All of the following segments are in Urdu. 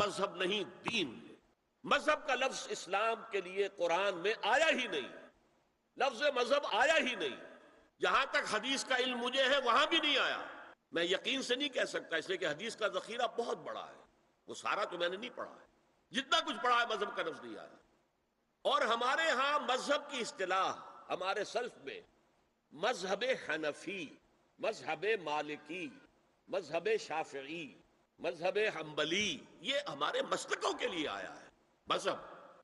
مذہب نہیں دین ہے۔ مذہب کا لفظ اسلام کے لیے قرآن میں آیا ہی نہیں، لفظ مذہب آیا ہی نہیں، جہاں تک حدیث کا علم مجھے ہے وہاں بھی نہیں آیا۔ میں یقین سے نہیں کہہ سکتا، اس لیے کہ حدیث کا ذخیرہ بہت بڑا ہے، وہ سارا تو میں نے نہیں پڑھا ہے، جتنا کچھ پڑھا ہے مذہب کا لفظ نہیں آیا۔ اور ہمارے ہاں مذہب کی اصطلاح ہمارے سلف میں مذہب حنفی، مذہب مالکی، مذہب شافعی، مذہب حنبلی، یہ ہمارے مسلکوں کے لیے آیا ہے مذہب۔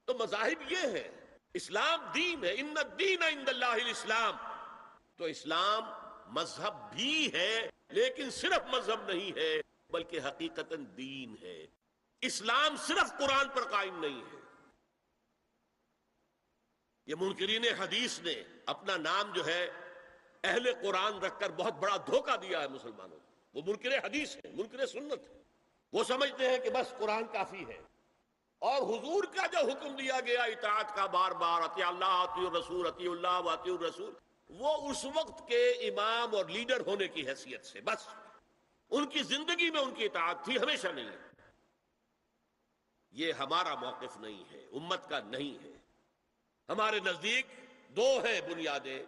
تو مذاہب یہ ہے، اسلام دین ہے، ان الدین عند اللہ الاسلام، تو اسلام مذہب بھی ہے لیکن صرف مذہب نہیں ہے بلکہ حقیقتاً دین ہے۔ اسلام صرف قرآن پر قائم نہیں ہے۔ یہ منکرین حدیث نے اپنا نام جو ہے اہل قرآن رکھ کر بہت بڑا دھوکہ دیا ہے مسلمانوں کو۔ وہ منکر حدیث ہے، منکر سنت ہے، وہ سمجھتے ہیں کہ بس قرآن کافی ہے، اور حضور کا جو حکم دیا گیا اطاعت کا بار بار، اطیع اللہ اطیع الرسول، اطیع اللہ و اطیع الرسول، وہ اس وقت کے امام اور لیڈر ہونے کی حیثیت سے، بس ان کی زندگی میں ان کی اطاعت تھی، ہمیشہ نہیں ہے۔ یہ ہمارا موقف نہیں ہے، امت کا نہیں ہے۔ ہمارے نزدیک دو ہیں بنیادیں،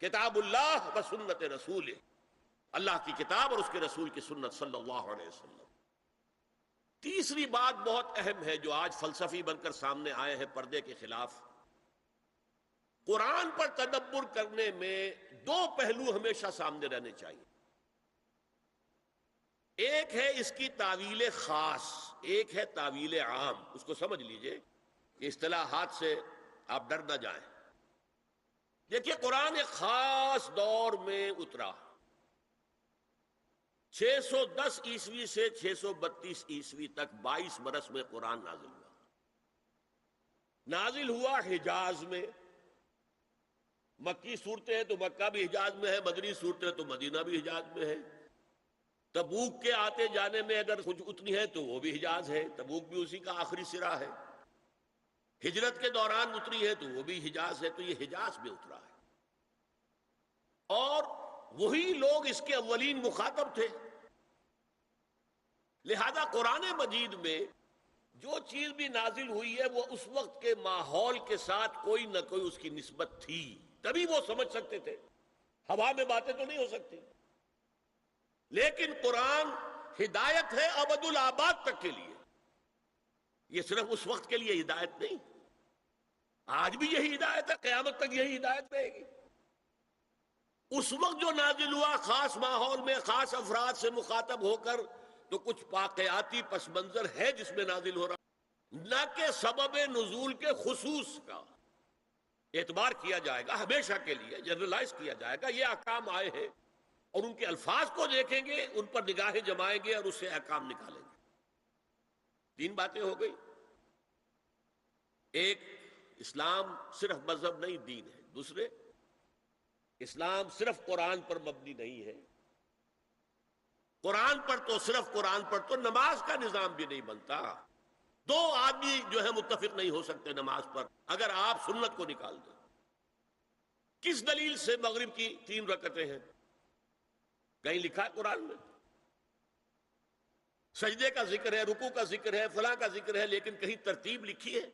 کتاب اللہ و سنت رسول، اللہ کی کتاب اور اس کے رسول کی سنت صلی اللہ علیہ وسلم۔ تیسری بات بہت اہم ہے جو آج فلسفی بن کر سامنے آئے ہیں پردے کے خلاف، قرآن پر تدبر کرنے میں دو پہلو ہمیشہ سامنے رہنے چاہیے۔ ایک ہے اس کی تعویل خاص، ایک ہے تعویل عام۔ اس کو سمجھ لیجئے کہ اصطلاحات سے آپ ڈر نہ جائیں۔ دیکھیے، قرآن ایک خاص دور میں اترا، 610 عیسوی سے 632 عیسوی تک 22 برس میں قرآن نازل ہوا۔ نازل ہوا حجاز میں، مکی صورتیں ہیں تو مکہ بھی حجاز میں ہے، مدنی صورتیں تو مدینہ بھی حجاز میں ہے۔ تبوک کے آتے جانے میں اگر کچھ اتنی ہے تو وہ بھی حجاز ہے، تبوک بھی اسی کا آخری سرا ہے۔ ہجرت کے دوران اتری ہے تو وہ بھی حجاز ہے، تو یہ حجاز میں اترا ہے، اور وہی لوگ اس کے اولین مخاطب تھے۔ لہذا قرآن مجید میں جو چیز بھی نازل ہوئی ہے وہ اس وقت کے ماحول کے ساتھ کوئی نہ کوئی اس کی نسبت تھی، تبھی وہ سمجھ سکتے تھے۔ ہوا میں باتیں تو نہیں ہو سکتی۔ لیکن قرآن ہدایت ہے ابد الآباد تک کے لیے، یہ صرف اس وقت کے لیے ہدایت نہیں، آج بھی یہی ہدایت ہے، قیامت تک یہی ہدایت رہے گی۔ اس وقت جو نازل ہوا خاص ماحول میں خاص افراد سے مخاطب ہو کر، تو کچھ واقعاتی پس منظر ہے جس میں نازل ہو رہا، نہ کہ سبب نزول کے خصوص کا اعتبار کیا جائے گا، ہمیشہ کے لیے جنرلائز کیا جائے گا۔ یہ احکام آئے ہیں اور ان کے الفاظ کو دیکھیں گے، ان پر نگاہیں جمائیں گے اور اس سے احکام نکالیں گے۔ تین باتیں ہو گئی۔ ایک، اسلام صرف مذہب نہیں دین ہے۔ دوسرے، اسلام صرف قرآن پر مبنی نہیں ہے، قرآن پر تو صرف قرآن پر تو نماز کا نظام بھی نہیں بنتا۔ دو آدمی جو ہے متفق نہیں ہو سکتے نماز پر اگر آپ سنت کو نکال دیں۔ کس دلیل سے مغرب کی 3 رکعتیں ہیں؟ کہیں لکھا ہے قرآن میں؟ سجدے کا ذکر ہے، رکوع کا ذکر ہے، فلاں کا ذکر ہے، لیکن کہیں ترتیب لکھی ہے؟